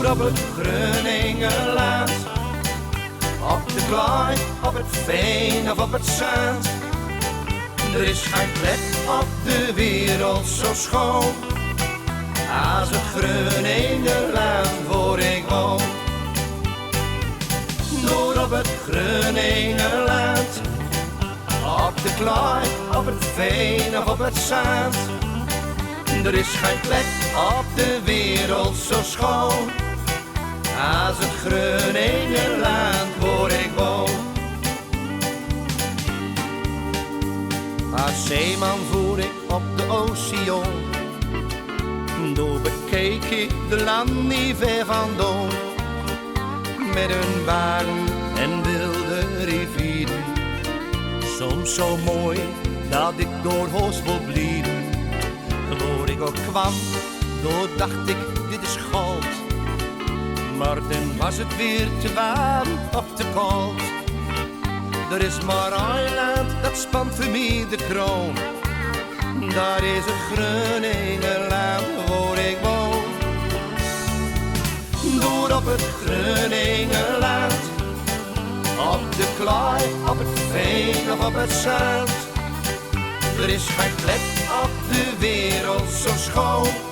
Door op het Groningenland, op de Klaai, op het Veen of op het Zand. Er is geen plek op de wereld zo schoon als het Groningenland waar ik woon. Door op het Groningenland, op de Klaai, op het Veen of op het Zand. Er is geen plek op de wereld zo schoon als het Groningenland waar ik woon. Als zeeman voer ik op de oceaan, door bekeek ik de land niet ver vandaan. Met een wagen en wilde rivieren, soms zo mooi dat ik door hoos wil blijven. Waar ik ook kwam, door dacht ik, dit is goud. Maar dan was het weer te warm of te koud. Er is maar een land, dat spant voor mij de kroon. Daar is het Groningenland waar ik woon. Door op het Groningenland, op de Klaai, op het Veen of op het Zand. Er is geen plek op de wereld zo schoon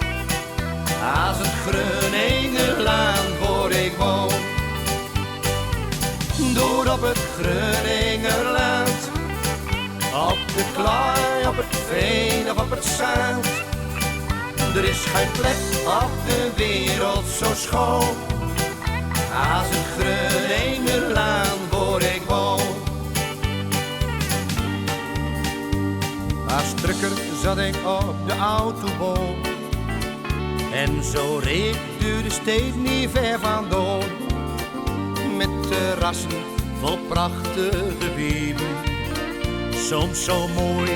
als het Groningenland waar ik woon. Door op het Groningenland, op de Klaai, op het Veen of op het Zand. Er is geen plek op de wereld zo schoon als het Groningenland waar ik woon. Als trucker zat ik op de autobaan en zo reed ik door de stad niet ver vandaan. Met terrassen vol prachtige wieden, soms zo mooi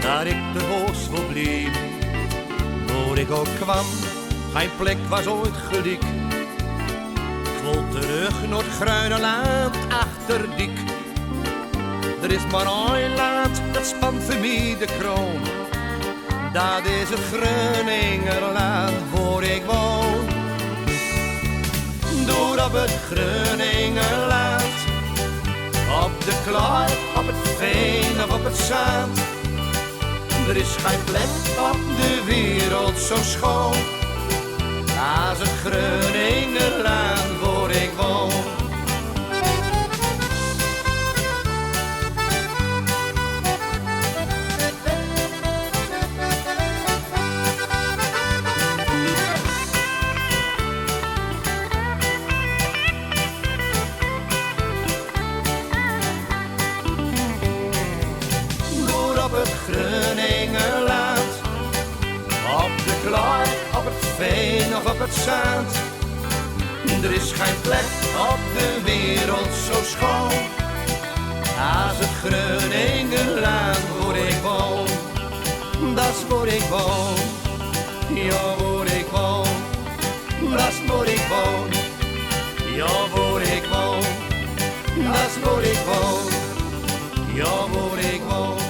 dat ik de hoos wil blijven. Waar ik ook kwam, geen plek was ooit gelijk. Ik wil terug naar het Groenland achterdik. Er is maar een land, dat spant voor mij de kroon. Dat is het Groningenland waar ik woon. Door op het Groningenland, op de Klaai, op het Veen of op het Zand. Er is geen plek op de wereld zo schoon als het Groningenland waar ik woon. Op het Groningenland, op de Klaai, op het Veen of op het Zand. Er is geen plek op de wereld zo schoon als het Groningenland waar ik woon. Dat is waar ik woon, ja waar ik woon. Dat is waar ik woon, ja waar ik woon. Dat is waar ik woon, ja waar ik woon.